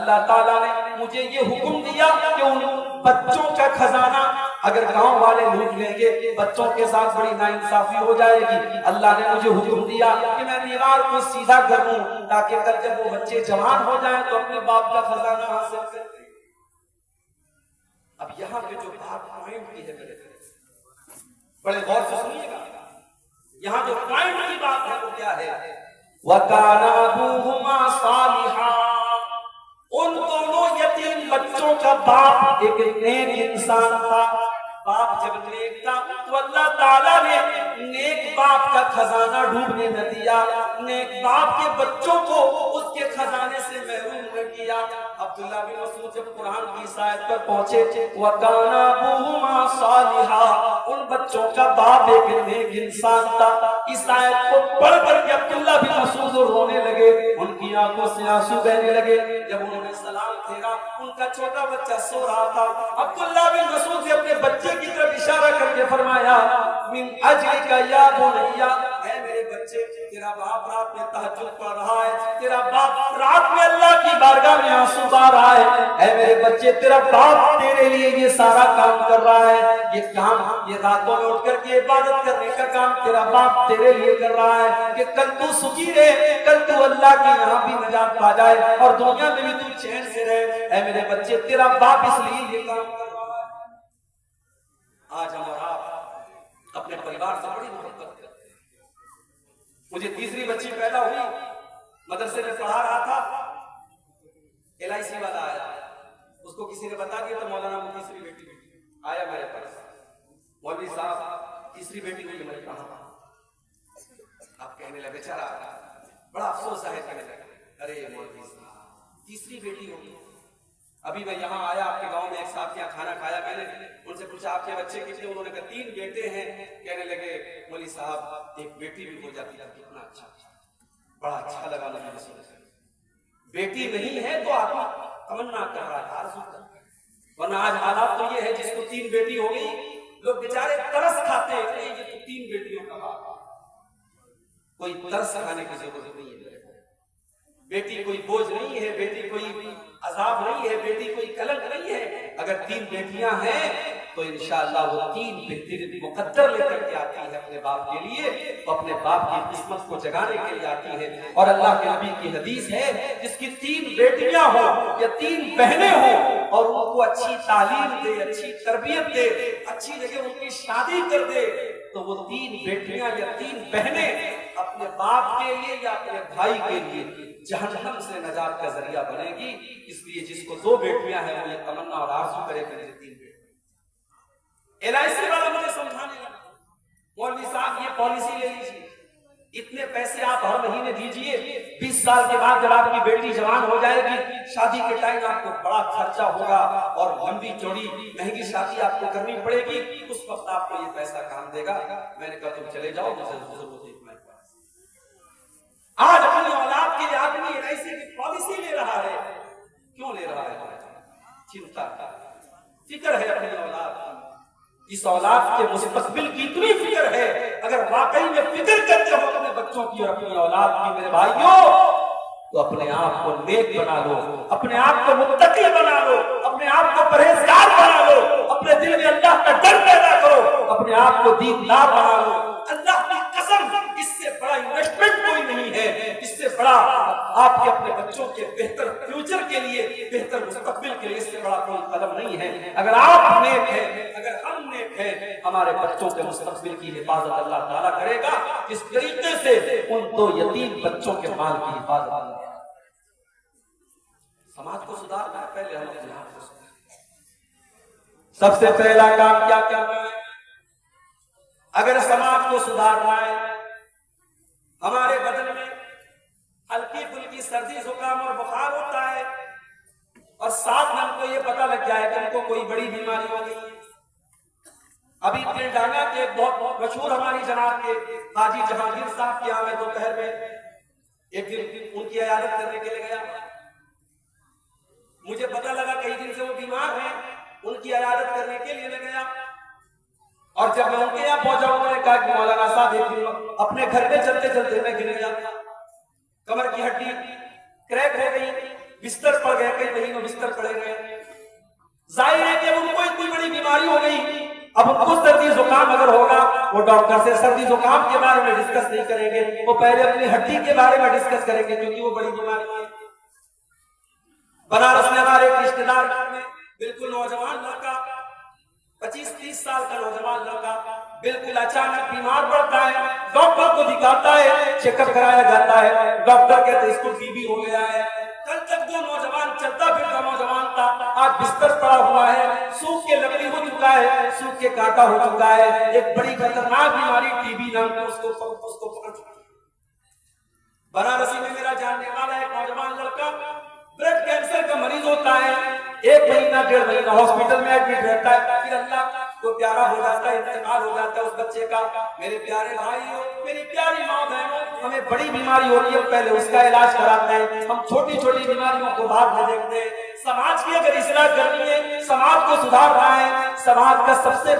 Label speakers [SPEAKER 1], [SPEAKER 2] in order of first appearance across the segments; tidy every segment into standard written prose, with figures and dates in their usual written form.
[SPEAKER 1] اللہ تعالیٰ نے مجھے یہ حکم دیا کہ ان بچوں کا خزانہ اگر گاؤں والے لوٹ لیں گے بچوں کے ساتھ بڑی ناانصافی ہو جائے گی. اللہ نے مجھے حکم دیا کہ میں دیوار کو سیدھا کر دوں تاکہ کل جب وہ بچے جوان ہو جائیں تو اپنے باپ کا خزانہ حاصل کریں. اب یہاں پہ جو بات پوائنٹ کی ہے بڑے غور سے سنیے گا. یہاں جو پوائنٹ کی بات ہے وہ کیا ہے؟ وَكَانَ أَبُوهُمَا صَالِحًا. ان دونوں یتیم بچوں کا باپ ایک نیک انسان تھا. باپ جب نیک تھا تو اللہ تعالیٰ نے نیک باپ کا خزانہ ڈوبنے نہ دیا, نیک باپ کے بچوں کو اس کے خزانے سے محروم نہ کیا. عبداللہ بن مسعود جب قرآن کی اس آیت پر پہنچے وَكَانَ أَبُوهُمَا صَالِحًا, ان بچوں کا باپ ایک نیک انسان تھا. اس آیت کو پڑھ کر کے عبداللہ بن مسعود رونے لگے, ان کی آنکھوں سے آنسو بہنے لگے. جب انہوں نے سلام پھیرا ان کا چھوٹا بچہ سو رہا تھا. عبداللہ بن مسعود نے اپنے بچے کی طرف اشارہ کر کے فرمایا من اجلک یا بنیا, اے میرے بچے تیرا باپ رات میں تہجد پڑھ رہا ہے, تیرا باپ رات میں اللہ کی بارگاہ میں آنسو بہا رہا ہے. اے میرے بچے تیرا باپ تیرے لیے یہ سارا کام کر رہا ہے, یہ کام یہ راتوں میں اٹھ کر کے عبادت کرنے کا کام تیرا باپ تیرے لیے کر رہا ہے کہ کل تو سکھی رہے, کل تو اللہ کے یہاں بھی نجات پا جائے اور دنیا میں بھی تو چین سے رہے. اے میرے بچے تیرا باپ اس لیے یہ کام کر رہا ہے. آج ہم اور آپ اپنے پریوار سے بڑی محبت کرتے ہیں. مجھے تیسری بچی پیدا ہوئی, مدرسے میں پڑھا رہا تھا, LIC والا آیا, اس کو کسی نے بتا دیا تو مولانا وہ تیسری بیٹی آیا میرے پاس, مولوی صاحب تیسری بیٹی ہوئی. میں کہا آپ کہنے لگے بیچارہ بڑا افسوس ہے, کہنے لگے ارے مولوی صاحب تیسری بیٹی ہوگی. ابھی میں یہاں آیا آپ کے گاؤں میں ایک صاحب کے یہاں کھانا کھایا, میں نے ان سے پوچھا آپ کے بچے کتنے, انہوں نے کہا 3 بیٹے ہیں. کہنے لگے مولوی صاحب ایک بیٹی بھی ہو جاتی ہے کتنا اچھا. بڑا اچھا لگا مجھے. بیٹی نہیں ہے تو آپ تمنا کر رہا ہے, آرزو کر رہا ہے, ورنہ آج حالات تو یہ ہے جس کو 3 بیٹی ہو گئی لوگ بیچارے ترس کھاتے ہیں, یہ تو 3 بیٹیوں کا باپ. کوئی ترس کھانے کی ضرورت نہیں ہے. بیٹی کوئی بوجھ نہیں ہے, بیٹی کوئی عذاب نہیں ہے, بیٹی کوئی کلنک نہیں ہے. اگر 3 بیٹیاں ہیں تو انشاءاللہ وہ 3 بہترین مقدر لے کر کے آتی ہے اپنے باپ کے لیے, وہ اپنے باپ کی قسمت کو جگانے کے لیے آتی ہے. اور اللہ کے نبی کی حدیث ہے جس کی 3 بیٹیاں ہوں یا 3 بہنیں ہوں اور ان کو اچھی تعلیم دے, اچھی تربیت دے, اچھی جگہ ان کی شادی کر دے, تو وہ 3 بیٹیاں یا 3 بہنیں اپنے باپ کے لیے یا اپنے بھائی کے لیے جہنم سے نجات کا ذریعہ بنے گی. اس لیے جس کو 2 بیٹیاں ہیں وہ یہ تمنا اور آرزو کرے کہ مجھے 3 بیٹیاں. LIC والا مجھے سمجھانے لگا مولوی صاحب یہ پالیسی لے لیجیے, اتنے پیسے آپ ہر مہینے دیجیے, 20 سال کے بعد جب آپ کی بیٹی جوان ہو جائے گی شادی کے ٹائم آپ کو بڑا خرچہ ہوگا اور لمبی چوڑی مہنگی شادی آپ کو کرنی پڑے گی, اس وقت آپ کو یہ پیسہ کام دے گا. میں نے کہا تم چلے جاؤ, مجھے ضرورت ہے. آج اپنی اولاد کے لیے آدمی LIC کی پالیسی لے رہا ہے. کیوں لے رہا ہے؟ چنتا, فکر ہے اپنی اولاد کی. اس اولاد کے مستقبل کی اتنی فکر ہے, اگر واقعی میں فکر کرتے ہو اپنے بچوں کی اور اپنی اولاد کی میرے بھائیوں, تو اپنے آپ کو نیک بنا لو, اپنے آپ کو متقی بنا لو, اپنے آپ کو پرہیزگار بنا لو, اپنے دل میں اللہ کا ڈر پیدا کرو, اپنے آپ کو دیندار بنا لو. اللہ کی قسم اس سے بڑا انویسٹمنٹ کوئی نہیں ہے, اس سے بڑا آپ کے اپنے بچوں کے بہتر فیوچر کے لیے, بہتر مستقبل کے لیے اس سے بڑا کوئی قدم نہیں ہے. اگر آپ نیک ہیں, اگر ہم نیک ہیں, ہمارے بچوں کے مستقبل کی حفاظت اللہ تعالیٰ کرے گا. اس طریقے سے ان 2 یتیم بچوں کے مال کی حفاظت کرے گا. سماج کو سدھارنا ہے, پہلے ہم اپنے آپ کو سدھاریں. سب سے پہلا کام کیا کرنا ہے؟ اگر سماج کو سدھارنا ہے, ہمارے بدن میں ہلکی پھلکی سردی زکام اور بخار ہوتا ہے اور ساتھ میں ہم کو یہ پتا لگ جائے کہ ہم کو کوئی بڑی بیماری ہو گئی. ابھی تلنگانہ کے بہت مشہور ہماری جناب کے حاجی جہانگیر صاحب کے یہاں میں دوپہر میں ایک دن ان کی عیادت کرنے کے لیے گیا. مجھے پتا لگا کئی دن سے وہ بیمار ہیں, ان کی عیادت کرنے کے لیے میں گیا. اور جب میں ان کے یہاں پہنچا, انہوں نے کہا کہ مولانا صاحب ایک دن اپنے گھر میں چلتے چلتے میں گر گیا, کمر کی ہڈی کریک ہو گئی, بستر پڑ گئے، کئی مہینوں بستر پڑے گئے. ظاہر ہے کہ اب ان کو اتنی بڑی بیماری ہو گئی، اب ان کو سردی زکام اگر ہوگا وہ ڈاکٹر سے سردی زکام کے بارے میں ڈسکس نہیں کریں گے، وہ پہلے اپنی ہڈی کے بارے میں ڈسکس کریں گے کیونکہ وہ بڑی بیماری ہے. بنارس میں ہمارے ایک رشتے دار میں بالکل نوجوان لڑکا، 25-30 سال کا نوجوان لڑکا بالکل اچانک بیمار پڑتا ہے، ڈاکٹر کو دکھاتا ہے، چیک اپ کرایا جاتا ہے، ڈاکٹر کہتے ہیں اس کو ٹی بی ہو گیا ہے. کل تک جو نوجوان چلتا پھرتا نوجوان تھا آج بستر پڑا ہوا ہے، سوکھ کے لکڑی ہو چکا ہے، سوکھ کے کانٹا ہو چکا ہے، ایک بڑی خطرناک بیماری ٹی بی نام کی اس کو پکڑ چکی ہے. بنارسی میں میرا جاننے والا ایک نوجوان لڑکا بلڈ کینسر کا مریض ہوتا ہے، 1 مہینہ 1.5 مہینہ ہاسپٹل میں ایڈمٹ رہتا ہے، پھر اللہ کو پیارا ہو جاتا ہے، انتقال ہو جاتا ہے اس بچے کا. میرے پیارے بھائیوں، میری پیاری ماں بہنوں، ہمیں بڑی بیماری ہوتی ہے پہلے اس کا علاج کراتے ہیں، ہم چھوٹی چھوٹی بیماریوں کو بعد میں دیکھتے ہیں. سماج کی اگر اصلاح کرنی ہے، سماج کو سدھارنا ہے، سماج کا سب سے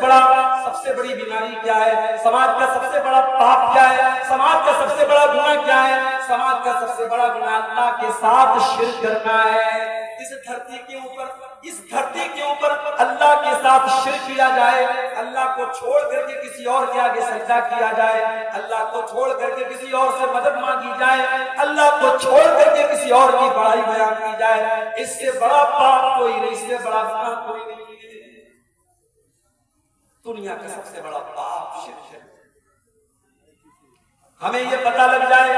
[SPEAKER 1] بڑی بیماری کیا ہے، سماج کا سب سے بڑا پاپ کیا ہے، سماج کا سب سے بڑا گناہ کیا ہے؟ سماج کا سب سے بڑا گناہ اللہ کے ساتھ شرک کرنا ہے. اس دھرتی کے اوپر اللہ کے ساتھ شرک کیا جائے، اللہ کو چھوڑ کر کے کسی اور کے آگے سجدہ کیا جائے، اللہ کو چھوڑ کر کے کسی اور سے مدد مانگی جائے، اللہ کو چھوڑ کر کے کسی اور کی بڑائی بیان کی جائے، اس سے بڑا پاپ کوئی نہیں، اس سے بڑا گناہ کوئی نہیں ہے. دنیا کا سب سے بڑا پاپ شرک ہے. ہمیں یہ پتہ لگ جائے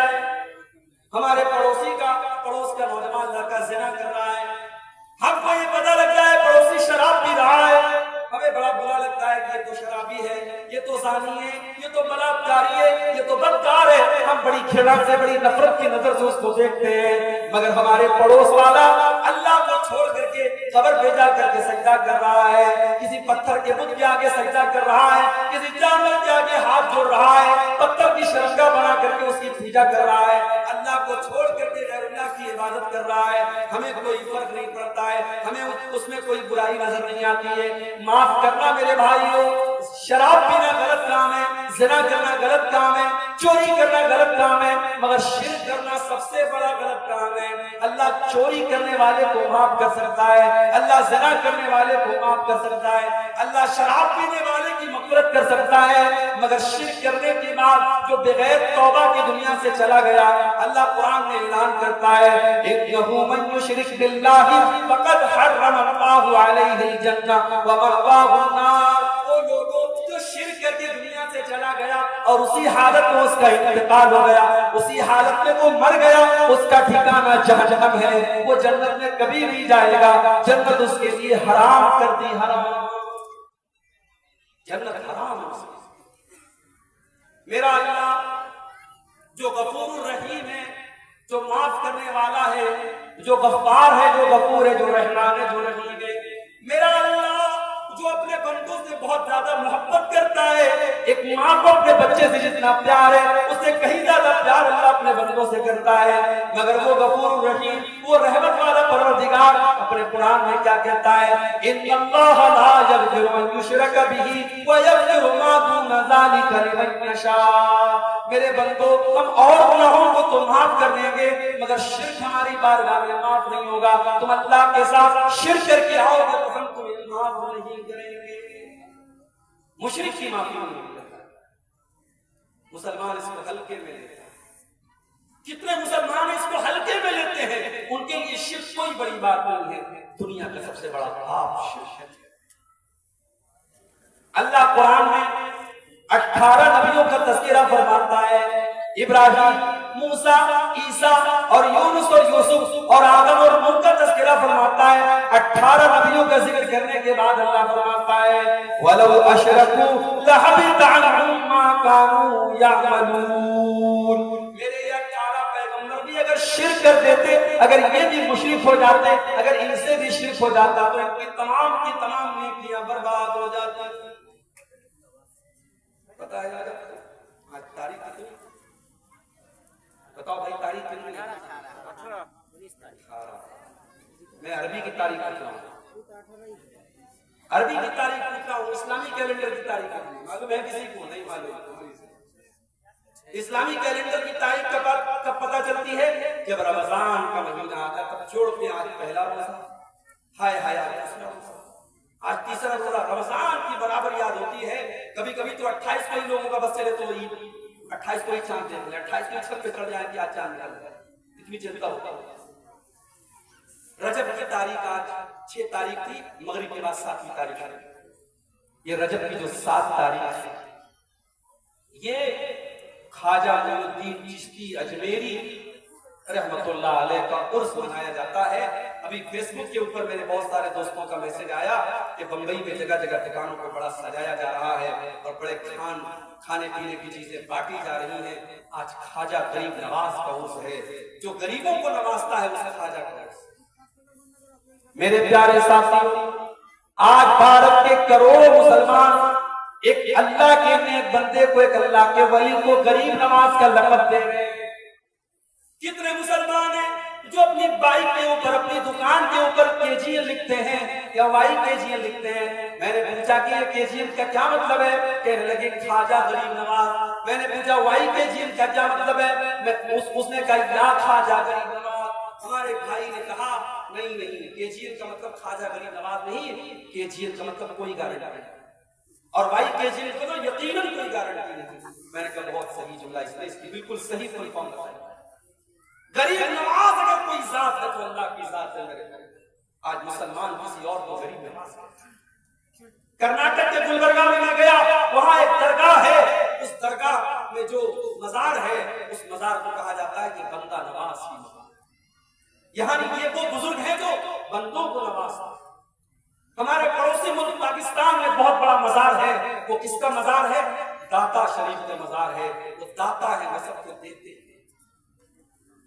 [SPEAKER 1] ہمارے پڑوس کا نوجوان لڑکا زنا کر رہا ہے، ہم کو یہ پتہ لگ جائے پڑوسی شراب پی رہا ہے، ہمیں بڑا برا لگتا ہے کہ یہ تو شرابی ہے، یہ تو زانی ہے، یہ تو بلاکاری ہے، یہ تو بدکار ہے، ہم بڑی گھৃণا سے بڑی نفرت کی نظر سے اس کو دیکھتے ہیں. مگر ہمارے پڑوس والا اللہ کو چھوڑ کر کے قبر پہ جا کر کے سجدہ کر رہا ہے، کسی پتھر کے بت کے آگے سجدہ کر رہا ہے، کسی جانور کے آگے ہاتھ جوڑ رہا ہے، پتھر کی شرنگا بنا کر کے اس کی پوجا کر رہا ہے، اللہ کو چھوڑ کر کے غیر اللہ کی عبادت کر رہا ہے. ہمیں کوئی فرق نہیں پڑتا ہے، ہمیں اس میں کوئی برائی نظر نہیں آتی ہے. معاف کرنا میرے بھائیوں، شراب پینا غلط کام ہے، زنا کرنا غلط کام ہے، چوری کرنا غلط کام ہے، مگر شرک کرنا سب سے بڑا غلط کام ہے. اللہ چوری کرنے والے کو معاف کر سکتا ہے، اللہ زنا کرنے والے کو معاف کر سکتا ہے، اللہ شراب پینے والے کی مغفرت کر سکتا ہے، مگر شرک کرنے کے بعد جو بغیر توبہ کی دنیا سے چلا گیا، اللہ قرآن میں اعلان کرتا ہے اِنَّهُ مَن يُشْرِكْ بِاللَّهِ فَقَدْ حَرَّمَ اللَّهُ عَلَيْهِ الْجَنَّةَ وَمَأْوَاهُ النَّارُ. وہ لوگوں جو شرک کر کے دنیا سے چلا گیا اور اسی حالت میں اس کا انتقال ہو گیا، اسی حالت میں وہ مر گیا، اس کا ٹھکانہ جہنم ہے، وہ جنت میں کبھی نہیں جائے گا، جنت اس کے لیے حرام کر دی. حرام، جنت حرام ہے. میرا اللہ جو غفور الرحیم ہے، جو معاف کرنے والا ہے، جو غفار ہے، جو غفور ہے، جو رحمان ہے، جو رحیم ہے، میرا اللہ جو اپنے بندوں سے بہت زیادہ محبت کرتا ہے، ایک ماں کو اپنے بچے سے جتنا پیار ہے اس سے کہیں زیادہ پیار اللہ اپنے بندوں سے کرتا ہے. مگر وہ غفور الرحیم، وہ رحمت والا پروردگار اپنے قرآن میں کیا کہتا ہے؟ ان اللہ لا یغفر ان یشرک بہ ویغفر ما دون ذلک لمن یشاء. میرے بندو، ہم اور گناہوں کو تو معاف کر دیں گے مگر شرک ہماری بارگاہ میں معاف نہیں ہوگا. تم اللہ کے ساتھ شرک کر کے آؤ گے تو ہم تمہیں معاف نہیں کریں گے. مشرک کی معافی نہیں کرتا، مسلمان اس کو ہلکے میں لیتا ہے. کتنے مسلمان اس کو ہلکے میں لیتے ہیں، ان کے لیے شرک کوئی بڑی بات نہیں ہے. دنیا کا سب سے بڑا پاپ شرک ہے. اللہ قرآن میں 18 نبیوں کا تذکرہ فرماتا ہے. ابراہیم، موسیٰ، عیسیٰ اور یونس اور یوسف اور آدم اور نوح کا تذکرہ فرماتا ہے. 18 نبیوں کا ذکر کرنے کے بعد اللہ فرماتا ہے وَلَوْ أَشْرَكُوا لَحَبِطَ عَنْهُمْ مَا كَانُوا يَعْمَلُونَ. میرے 18 پیغمبر بھی اگر شرک کر دیتے، اگر یہ بھی مشرک ہو جاتے، اگر ان سے بھی شرک ہو جاتا تو ان کی تمام نیکیاں برباد ہو جاتی. پتہ ہے آج تاریخ کتنی؟ بتاؤ بھائی تاریخ کتنی؟ 18. میں عربی کی تاریخ پوچھ رہا ہوں، عربی کی تاریخ پوچھ رہا ہوں، اسلامی کیلنڈر کی تاریخ معلوم ہے کسی کو نہیں معلوم؟ اسلامی کیلنڈر کی تاریخ کب پتہ چلتی ہے؟ جب رمضان کا مہینہ آتا ہے، تب چھوڑتے ہیں آج پہلا روزہ، ہائے ہائے آج دوسرا روزہ، آج تیسرا روزہ، رمضان کی برابر یاد ہوتی ہے۔ کبھی کبھی تو 28 کو ہی لوگوں کا بس چلے تو عید، 28 کو ہی چاند دیکھ لیں، 28 کو ہی چھت پہ چڑھ جائیں کہ آج چاند نکل جائے، اتنی چنتا ہوتا ہے۔ رجب کی تاریخ آج 6 تاریخ تھی، مغرب کے بعد 7ویں تاریخ ہے۔ یہ رجب کی جو 7 تاریخ ہے، یہ خواجہ معین الدین چشتی اجمیری رحمت اللہ علیہ کا عرس منایا جاتا ہے۔ ابھی فیس بک کے اوپر میرے بہت سارے دوستوں کا میسج آیا کہ بمبئی میں جگہ جگہ دکانوں کو بڑا سجایا جا رہا ہے اور بڑے کھانے پینے کی چیزیں بانٹی جا رہی ہیں۔ آج خواجہ غریب نواز کا عرس ہے، جو غریبوں کو نوازتا ہے اسے خواجہ کا عرس۔ میرے پیارے ساتھیوں، آج بھارت کے کروڑوں مسلمان ایک اللہ کے نیک بندے کو، ایک اللہ کے ولی کو غریب نواز کا لقب دے رہے ہیں۔ کتنے مسلمان ہیں جو اپنی بائک کے اوپر، اپنی دکان کے اوپر KGN لکھتے ہیں یا YKGN لکھتے ہیں؟ میں نے پوچھا کہ یہ KGN کا کیا مطلب ہے؟ کہنے لگے خواجہ غریب نواز۔ میں نے پوچھا YKGN کا کیا مطلب ہے؟ اس نے کہا یا خواجہ غریب نواز۔ ہمارے بھائی نے کہا نہیں KGN کا مطلب خواجہ غریب نواز نہیں، KGN کا مطلب کوئی گارنٹی نہیں، اور YKGN کو تو یقیناً کوئی گارنٹی نہیں۔ میں نے کہا بہت صحیح جملہ، اس کی بالکل صحیح فل فارم بتائی۔ غریب نواز اگر کوئی ذات ہے تو اللہ کی ذات ہے میرے بھائی۔ آج مسلمان کسی اور کو غریب نواز کہتے ہیں۔ کرناٹک کے گلبرگہ میں میں گیا، وہاں ایک درگاہ ہے، اس درگاہ میں جو مزار ہے اس مزار کو کہا جاتا ہے کہ بندہ نواز کی مزار۔ یعنی یہ وہ بزرگ ہیں جو بندوں کو نوازتے ہیں۔ ہمارے پڑوسی ملک پاکستان میں بہت بڑا مزار ہے، وہ کس کا مزار ہے؟ داتا شریف کا مزار ہے۔ وہ داتا ہے، وہ سب کو دیتے ہیں۔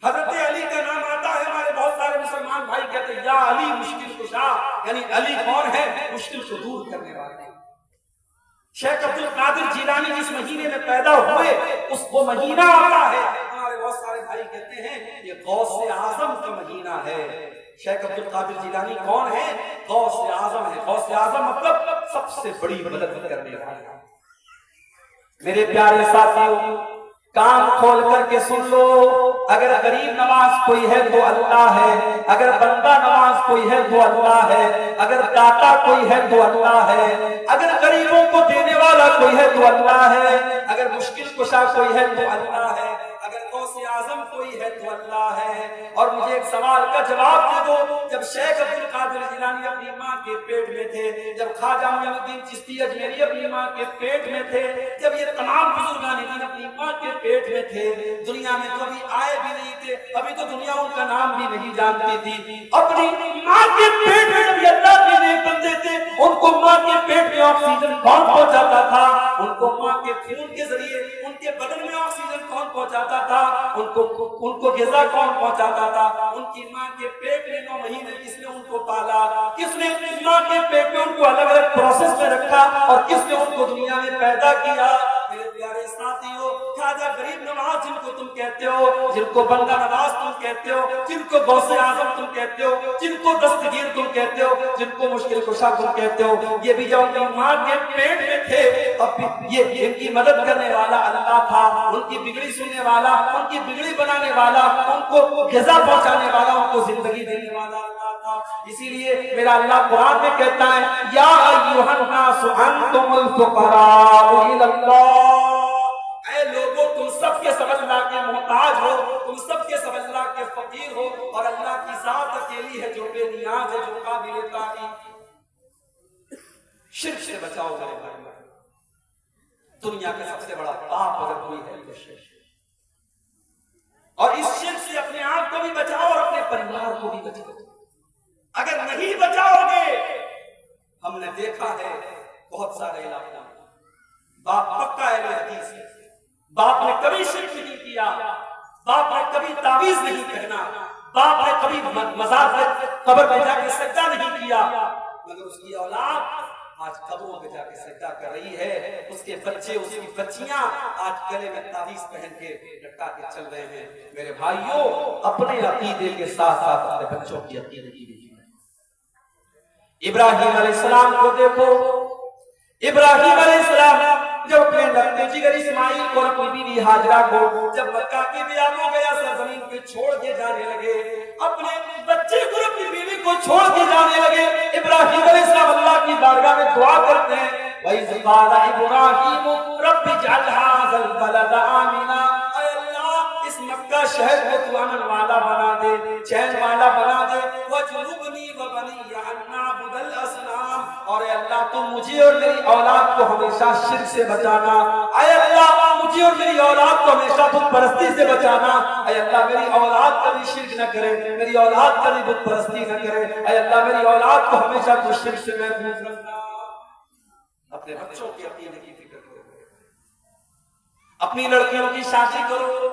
[SPEAKER 1] حضرت علی کا نام آتا ہے، ہمارے بہت سارے مسلمان بھائی کہتے ہیں یا علی مشکل کشا، یعنی علی کون ہے؟ مشکل کو دور کرنے والے۔ شیخ عبد القادر جیلانی جس مہینے میں پیدا ہوئے اس وہ مہینہ آتا ہے، ہمارے بہت سارے بھائی کہتے ہیں یہ غوث اعظم کا مہینہ ہے۔ شیخ عبد القادر جیلانی کون ہے؟ غوث اعظم ہے۔ غوث اعظم مطلب سب سے بڑی مدد کرنے والا۔ میرے پیارے ساتھیوں، کان کھول کر کے سن لو، اگر غریب نواز کوئی ہے تو اللہ ہے، اگر بندہ نواز کوئی ہے تو اللہ ہے، اگر داتا کوئی ہے تو اللہ ہے، اگر غریبوں کو دینے والا کوئی ہے تو اللہ ہے، اگر مشکل کشا کوئی ہے تو اللہ ہے، اگر غوث اعظم کوئی ہے تو اللہ ہے۔ اور مجھے ایک سوال کا جواب دے دو، جب شیخ عبد القادر جیلانی اپنی ماں کے پیٹ میں تھے، جب خواجہ معین الدین چشتی اجمیری اپنی ماں کے پیٹ میں تھے، جب یہ تمام بزرگان دین اپنی ماں کے پیٹ میں تھے، دنیا میں تو ابھی آئے بھی نہیں تھے، ابھی تو دنیا ان کا نام بھی نہیں جانتی تھی، اپنی ماں کے پیٹ میں جب یہ اللہ کے نیک بندے تھے، ان کو ماں کے پیٹ میں آکسیجن کون پہنچاتا تھا؟ ان کو ماں کے خون کے ذریعے ان کے بدن میں آکسیجن کون پہنچاتا تھا؟ ان کو غذا کون پہنچاتا تھا؟ ان کی ماں کے پیٹ میں 9 مہینے کس نے ان کو پالا؟ کس نے ماں کے پیٹ میں ان کو الگ الگ پروسیس میں رکھا اور کس نے ان کو دنیا میں پیدا کیا؟ میرے پیارے ساتھیوں، خواجہ غریب نواز جن کو تم کہتے ہو، جن کو بندہ نواز تم کہتے ہو، جن کو غوث اعظم تم کہتے ہو، جن کو دستگیر تم کہتے ہو، جن کو مشکل کشا تم کہتے ہو، یہ بھی جب اپنی ماں کے پیٹ میں تھے اب یہ ان کی مدد کرنے والا اللہ تھا، ان کی بگڑی سننے والا، ان کی بگڑی بنانے والا، ان کو غذا پہنچانے والا، ان کو زندگی دینے والا اللہ تھا۔ اسی لیے میرا اللہ قرآن میں کہتا ہے یا ایھا الناس انتم الفقراء الی اللہ، اے لوگوں تم سب کے سب اللہ کے محتاج ہو، تم سب کے سب اللہ کے فقیر ہو، اور اللہ کی ذات اکیلی ہے جو بے نیاز ہے، جو قابل تعریف۔ شرک سے بچاؤ میرے بھائی، دنیا کا سب سے بڑا پاپ اگر کوئی ہے تو شرک، اور اس شرک سے اپنے آپ کو بھی بچاؤ اور اپنے پریوار کو بھی بچاؤ۔ اگر نہیں بچاؤ گے، ہم نے دیکھا ہے بہت سارے علاقوں میں باپ پکا اہل حدیث ہے، باپ نے کبھی شرک نہیں کیا، باپ نے کبھی تعویذ نہیں پہنا، باپ نے کبھی مزار پر قبر پہ جا کے سجدہ نہیں کیا، مگر اس کی اولاد آج قبروں پہ جا کے سجدہ کر رہی ہے، اس کے بچے، اس کی بچیاں آج گلے میں تعویذ پہن کے لٹکا کے چل رہے ہیں۔ میرے بھائیوں، اپنے عقیدے کے ساتھ ساتھ اپنے بچوں کی عقیدے کی بھی ابراہیم علیہ السلام کو دیکھو، ابراہیم علیہ السلام جب اپنے لگتے جگر اسماعیل کو اور اپنی بیوی ہاجرہ کو جب مکہ کی بیاب ہو گیا سرزمین پہ چھوڑ کے جانے لگے، اپنے بچے کو اپنی بیوی کو چھوڑ کے جانے لگے، ابراہیم علیہ السلام اللہ کی بارگاہ میں دعا کرتے ہیں، وَإِذْ قَالَ إِبْرَاهِيمُ رَبِّ اجْعَلْ هَٰذَا الْبَلَدَ آمِنًا، اے اللہ اس مکہ شہر کو تو امن والا بنا دے، چین والا بنا دے، وَاجْنُبْنِي وَبَنِيَّ أَن نَّعْبُدَ الْأَصْنَامَ، اور اے اللہ تم مجھے اور میری اولاد کو ہمیشہ شرک سے بچانا، اے اللہ مجھے اور میری اولاد کو ہمیشہ بت پرستی سے بچانا، اے اللہ میری اولاد کبھی شرک نہ کرے، میری اولاد کبھی بت پرستی نہ کرے، اے اللہ میری اولاد کو ہمیشہ تو شرک سے محفوظ رکھنا۔ اپنے بچوں کے عقیدے کی فکر کرو، اپنی لڑکیوں کی شادی کرو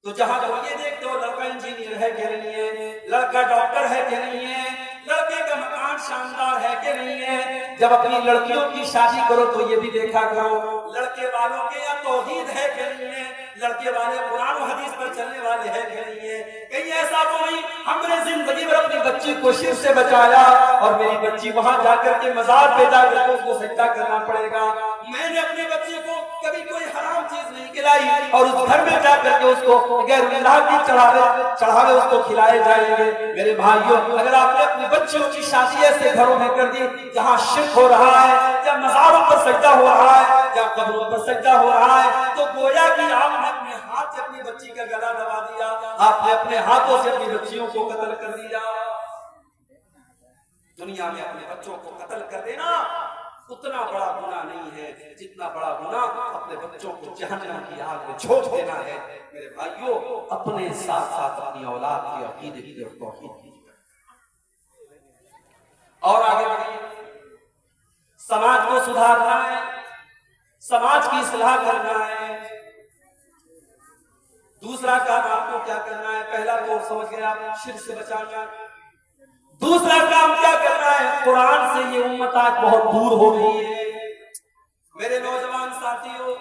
[SPEAKER 1] تو جہاں تک یہ دیکھتے ہو لڑکا انجینئر ہے کہ نہیں ہے، لڑکا ڈاکٹر ہے کہ نہیں ہے، لڑکے کا مکان شاندار ہے کہ نہیں ہے، جب اپنی لڑکیوں کی شادی کرو تو یہ بھی دیکھا کرو لڑکے والوں کے یہاں توحید ہے کہ نہیں ہے، لڑکے والے قرآن و حدیث پر چلنے والے ہیں کہ نہیں ہے، کہیں ایسا تو نہیں ہم نے زندگی میں اپنی بچی کو شرک سے بچایا اور میری بچی وہاں جا کر کے مزار پہ جا کر کے اس کو سجدہ کرنا پڑے گا، میں نے اپنے بچے کو کبھی کوئی حرام چیز نہیں کھلائی اور اس گھر میں جا کر کے اس کو غیر اللہ کی چڑھاوے اس کو کھلائے جائیں گے۔ میرے بھائیوں اگر آپ نے اپنی بچیوں کی شادی ایسے گھروں میں کر دی جہاں شرک ہو رہا ہے، جہاں مزاروں پر سجدہ ہو رہا ہے، جہاں قبروں پر سجدہ ہو رہا ہے، تو گویا کہ آپ نے اپنے ہاتھ سے اپنی بچی کا گلا دبا دیا، آپ نے اپنے ہاتھوں سے اپنی بچیوں کو قتل کر دیا۔ دنیا میں اپنے بچوں کو قتل کر دینا اتنا بڑا گناہ نہیں ہے جتنا بڑا گناہ اپنے بچوں کو جہنم کی آگ میں جھونک دینا ہے۔ میرے بھائیوں اپنے ساتھ ساتھ اپنی اولاد کی عقیدے کی اور توحید کی اور آگے بڑھیے، سماج کو سدھارنا ہے، سماج کی اصلاح کرنا ہے۔ دوسرا کام آپ کو کیا کرنا ہے؟ پہلا تو سمجھ گئے آپ، شرک سے بچانا۔ دوسرا کام کیا کرنا ہے؟ قرآن سے یہ امت آج بہت دور ہو گئی ہے۔ میرے نوجوان ساتھیوں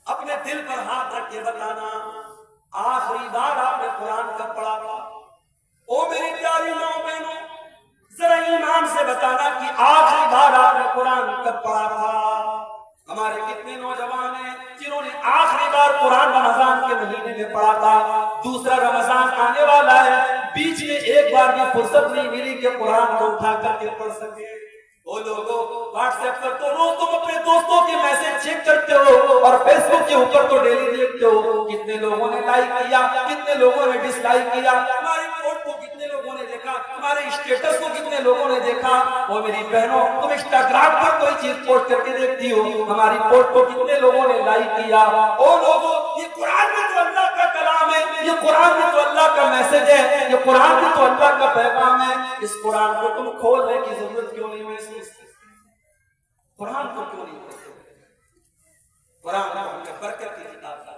[SPEAKER 1] اپنے دل پر ہاتھ رکھ کے بتانا آخری بار آپ نے قرآن کب پڑھا تھا؟ او میری پیاری ماں بہنوں ذرا ایمان سے بتانا کہ آخری بار آپ نے قرآن کب پڑھا تھا؟ ہمارے کتنے نوجوان ہیں جنہوں نے آخری بار قرآن رمضان کے مہینے میں پڑھا تھا؟ دوسرا رمضان آنے والا ہے، بیچ میں ایک بار بھی فرصت نہیں ملی کہ قرآن کو اٹھا کر کے پڑھ سکے۔ وہ لوگوں واٹس ایپ پر تو روز تم اپنے دوستوں کے میسج چیک کرتے ہو اور فیس بک کے اوپر تو ڈیلی دیکھتے ہو کتنے لوگوں نے لائک کیا، کتنے لوگوں نے ڈس لائک کیا، ہماری پوسٹ کو کتنے لوگوں نے دیکھا، ہمارے اسٹیٹس کو کتنے لوگوں نے دیکھا۔ وہ میری بہنوں تم انسٹاگرام پر کوئی چیز پوسٹ کر کے دیکھتی ہو ہماری پوسٹ کو کتنے لوگوں نے لائک کیا۔ او لوگوں یہ قرآن میں تو اللہ کا کلام ہے، یہ قرآن میں تو اللہ کا میسج ہے، یہ قرآن میں تو اللہ کا پیغام ہے، اس قرآن کو تم کھولنے کی ضرورت کیوں نہیں محسوس؟ قرآن کو کیوں نہیں پڑھتے؟ قرآن کو ہم نے برکت کی کتاب کا،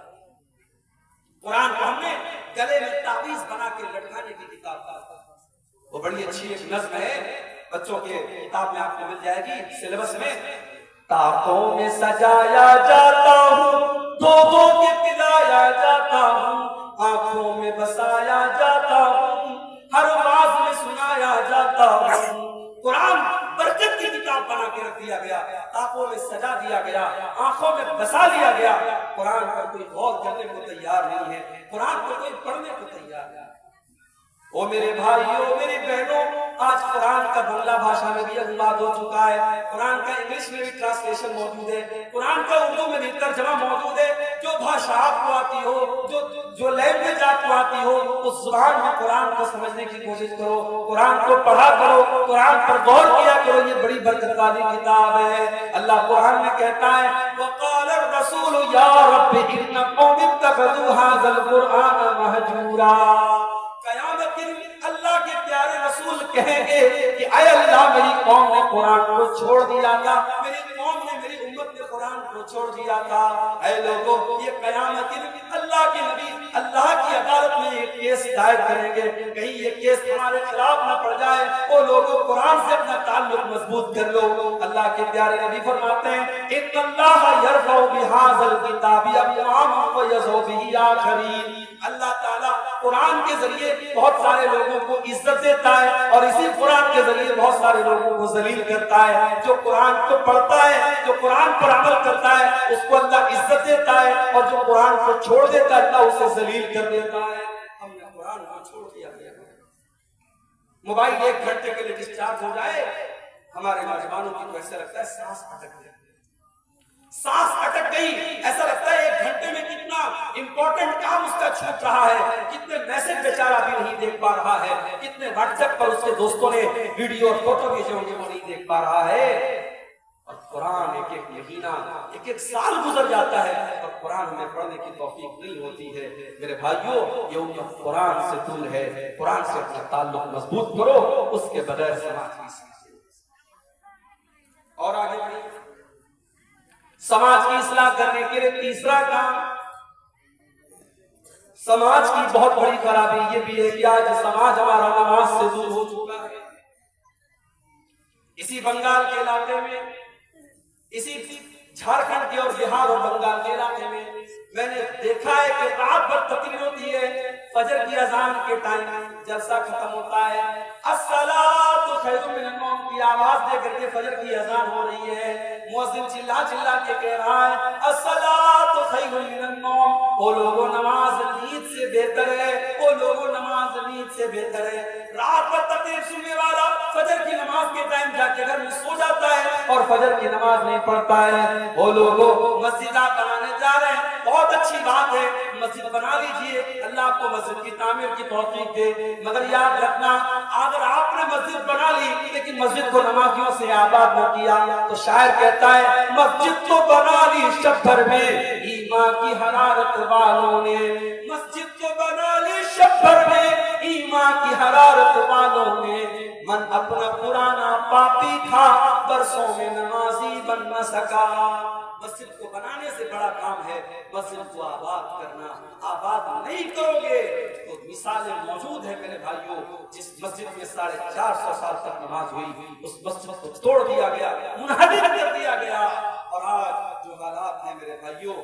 [SPEAKER 1] قرآن کو ہم نے گلے میں تعویذ بنا کے لٹکانے کی کتاب کا۔ وہ بڑی اچھی ایک نظم ہے، بچوں کے کتاب میں آپ کو مل جائے گی سلیبس میں۔ طاقوں میں سجایا جاتا ہوں، دو دو کے پلایا جاتا ہوں، آنکھوں میں بسایا جاتا ہوں، ہر آواز میں سنایا جاتا ہوں۔ قرآن برکت کی کتاب بنا کے رکھ دیا گیا، آنکھوں میں سجا دیا گیا، آنکھوں میں بسا لیا گیا۔ قرآن پر کوئی غور کرنے کو تیار نہیں ہے، قرآن پر کوئی پڑھنے کو تیار نہیں ہے۔ او میرے بھائیوں میری بہنوں آج قرآن کا بنگلہ بھاشا میں بھی انواد ہو چکا ہے، قرآن کا انگلش میں بھی ٹرانسلیشن موجود ہے، قرآن کا اردو میں بھی ترجمہ موجود ہے۔ جو بھاشا آپ کو آتی ہو، جو لینگویج آپ کو آتی ہو، اس زبان میں قرآن کو سمجھنے کی کوشش کرو، قرآن کو پڑھا کرو، قرآن پر غور کیا کرو، یہ بڑی برکت والی کتاب ہے۔ اللہ قرآن میں کہتا ہے وقال الرسول یا رب ان قوم اتخذوا هذا القرآن مہجورا۔ قیامت کے دن اللہ کے پیارے رسول کہیں گے کہ اے اللہ میری قوم نے قرآن کو چھوڑ دیا تھا، میری قوم نے میری امت نے قرآن کو چھوڑ دیا تھا۔ اے لوگوں یہ قیامت کے دن اللہ کے نبی اللہ کی عدالت میں ایک کیس دائر کریں گے، کہیں یہ کیس ہمارے خلاف نہ پڑ جائے۔ وہ لوگوں قرآن سے اپنا تعلق مضبوط کر لو۔ اللہ کے پیارے نبی فرماتے ہیں ان اللہ یرفع بہذا الکتاب اقواما ویضع بہ آخرین۔ اللہ تعالیٰ قرآن کے ذریعے بہت سارے لوگوں کو عزت دیتا ہے اور اسی قرآن کے ذریعے بہت سارے لوگوں کو ذلیل کرتا ہے. جو قرآن کو پڑھتا ہے, جو قرآن پر عمل کرتا ہے, اس کو اللہ عزت دیتا ہے, اور جو قرآن کو چھوڑ دیتا ہے اللہ اسے ذلیل کر دیتا ہے. ہم نے قرآن کو چھوڑ دیا. موبائل 1 گھنٹے کے لیے ڈسچارج ہو جائے, ہمارے نوجوانوں کی تو ایسا لگتا ہے سانس اٹک گئی, سانس اٹک گئی. ایسا لگتا ہے 1 گھنٹے میں کتنا امپورٹنٹ کام اس کا چھوٹ رہا ہے, کتنے میسج بیچارہ بھی نہیں دیکھ پا رہا ہے, کتنے واٹس ایپ پر اس کے دوستوں نے ویڈیو اور فوٹو بھیجے ہوں گے وہ نہیں دیکھ پا رہا ہے. اور قرآن ایک ایک مہینہ, ایک ایک سال گزر جاتا ہے اور قرآن میں پڑھنے کی توفیق نہیں ہوتی ہے. میرے بھائیوں, یہ امت قرآن سے دور ہے. قرآن سے اپنا تعلق مضبوط کرو, اس کے بغیر سماج کی اور آگے بڑھیں. سماج کی اصلاح کرنے کے لیے تیسرا کام, سماج کی بہت بڑی خرابی یہ بھی ہے کہ آج سماج ہمارا نماز سے دور ہو چکا ہے. اسی بنگال کے علاقے میں, اسی جھارکھنڈ کے اور بہار اور بنگال کے علاقے میں نے دیکھا ہے کہ رات بھر تقریر ہوتی ہے, فجر کی اذان کے ٹائم جلسہ ختم ہوتا ہے, الصلاۃ خیر من النوم کی آواز دے کر کے فجر کی اذان ہو رہی ہے, مؤذن چلا چلا کے کہہ رہا ہے الصلاۃ خیر من النوم. وہ لوگوں نماز نیند سے بہتر ہے, وہ لوگوں نماز نیند سے بہتر ہے. رات بھر تقریر سننے والا فجر کی نماز کے ٹائم جا کے گھر میں سو جاتا ہے اور فجر کی نماز نہیں پڑھتا ہے. وہ لوگوں مسجد بنانے جا رہے ہیں, بہت اچھی بات ہے, مسجد بنا لیجئے, اللہ آپ کو مسجد کی تعمیر کی توفیق دے, مگر یاد رکھنا اگر آپ نے مسجد بنا لی لیکن مسجد کو نمازیوں سے آباد نہ کیا تو شاعر کہتا ہے مسجد تو بنا لی شب بھر میں ایمان کی حرارت والوں نے, مسجد تو بنا لی شب بھر میں ایمان کی حرارت والوں نے. من اپنا پرانا پاپی تھا برسوں میں نمازی بن نہ سکا. مسجد کو بنانے سے بڑا کام ہے مسجد کو آباد کرنا. آباد نہیں کرو گے تو مثالیں موجود ہیں میرے بھائیوں. جس مسجد میں 450 سال تک نماز ہوئی اس مسجد کو توڑ دیا گیا, منہدم کر دیا گیا, اور آج جو حالات ہیں میرے بھائیوں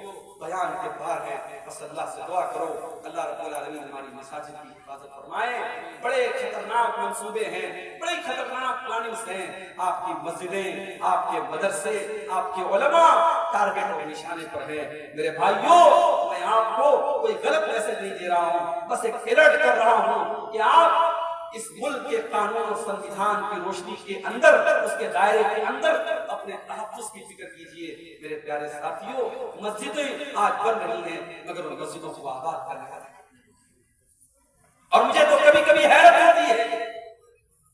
[SPEAKER 1] بیان کے باہر ہیں. بس اللہ سے دعا کرو اللہ رب العالمین ہماری مساجد کی حفاظت فرمائے. بڑے خطرناک منصوبے ہیں, بڑی خطرناک پلاننگز ہیں. آپ کی مسجدیں, آپ کے مدرسے, آپ کے علماء ٹارگٹ اور نشانے پر ہیں. میرے بھائیوں میں آپ کو کوئی غلط میسج نہیں دے رہا ہوں, بس ایک الرٹ کر رہا ہوں کہ آپ اس ملک کے قانون اور سنویدھان کی روشنی کے اندر, اس کے دائرے کے اندر اپنے تحفظ کی فکر کیجئے. میرے پیارے ساتھیوں, مسجدیں آج بن رہی ہیں مگر ان مسجدوں کو آباد کرنے والا ہے. اور مجھے تو کبھی کبھی حیرت ہوتی ہے,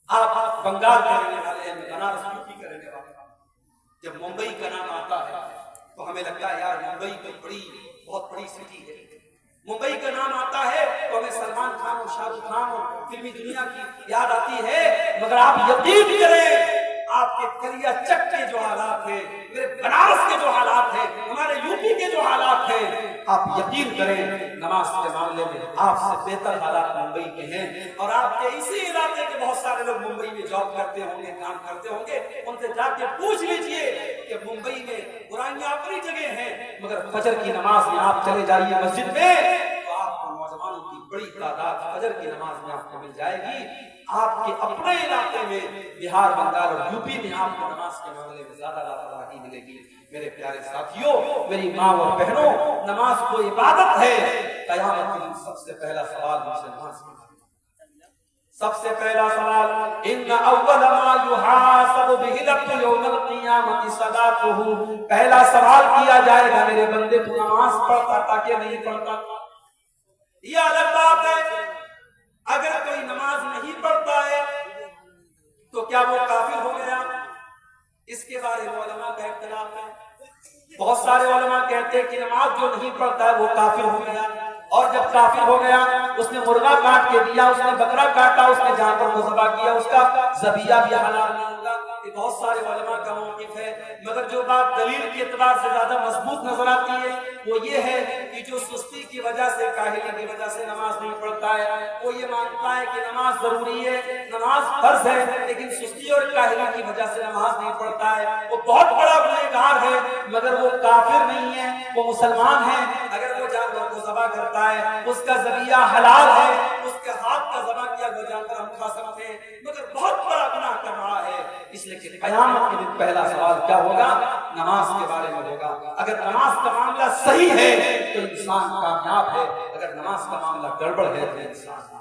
[SPEAKER 1] آپ بنگال کے رہنے والے ہیں, بنارس یوپی کے رہنے والے ہیں, جب ممبئی کا نام آتا ہے تو ہمیں لگتا ہے یار ممبئی تو بہت بڑی سٹی ہے. ممبئی کا نام آتا ہے تو ہمیں سلمان خان اور شاہ رخ خان اور فلمی دنیا کی یاد آتی ہے. مگر آپ یقین کریں آپ کے کریا چک کے جو حالات ہیں, میرے بنارس کے جو حالات ہیں, ہمارے یوپی کے جو حالات ہیں, آپ یقین کریں نماز کے معاملے میں آپ سے بہتر حالات ممبئی کے ہیں. اور آپ کے اسی علاقے کے بہت سارے لوگ ممبئی میں جاب کرتے ہوں گے, کام کرتے ہوں گے, ان سے جا کے پوچھ لیجئے کہ ممبئی میں برائیاں اپنی جگہ ہیں مگر فجر کی نماز میں آپ چلے جائیے مسجد میں تو آپ کو نوجوانوں کی بڑی تعداد فجر کی نماز میں آپ کو مل جائے گی. آپ کے اپنے علاقے میں بہار, بنگال اور یوپی میں آپ کو نماز کے معاملے میں زیادہ لاپرواہی ملے گی. میرے پیارے ساتھیوں, میری ماں اور بہنوں, نماز کو عبادت ہے. قیامت کے دن سب سے پہلا سوال مجھ سے نماز کا, سب سے پہلا سوال ان اول ما یحاسب به العبد یوم القیامت صلاته. پہلا سوال کیا جائے گا میرے بندے تو نماز پڑھتا تھا کہ نہیں پڑھتا. یہ الگ بات ہے, اگر کوئی نماز نہیں پڑھتا ہے تو کیا وہ کافر ہو گیا؟ اس کے بارے میں علماء کا اختلاف ہے. بہت سارے علماء کہتے ہیں کہ نماز جو نہیں پڑھتا ہے وہ کافر ہو گیا, اور جب کافر ہو گیا اس نے مرغا کاٹ کے دیا, اس نے بکرا کاٹا, اس نے جانور کو ذبح کیا, اس کا ذبیحہ بھی حلال نہیں ہوگا. یہ بہت سارے علماء کا موقف ہے. مگر جو بات دلیل کے اعتبار سے زیادہ مضبوط نظر آتی ہے وہ یہ ہے کہ جو سستی کی وجہ سے, کاہلی کی وجہ سے نماز نہیں پڑھتا ہے, وہ یہ مانتا ہے کہ نماز ضروری ہے, نماز فرض ہے, لیکن سستی اور کاہلی کی وجہ سے نماز نہیں پڑھتا ہے. وہ بہت بڑا گنہگار ہے مگر وہ کافر نہیں ہے, وہ مسلمان ہے. اگر وہ جانور کو ذبح کرتا ہے اس کا ذبیحہ حلال ہے، اس کے ہاتھ کا ذبح کیا ہوا جانور ہم کھا سکتے ہیں، مگر بہت بڑا گناہ کر رہا ہے۔ اس لیے کہ قیامت کے دن پہلا سوال کیا ہوگا؟ نماز کے بارے میں ہوگا۔ اگر نماز کا معاملہ صحیح ہے تو انسان کامیاب ہے، اگر نماز کا معاملہ گڑبڑ ہے تو انسان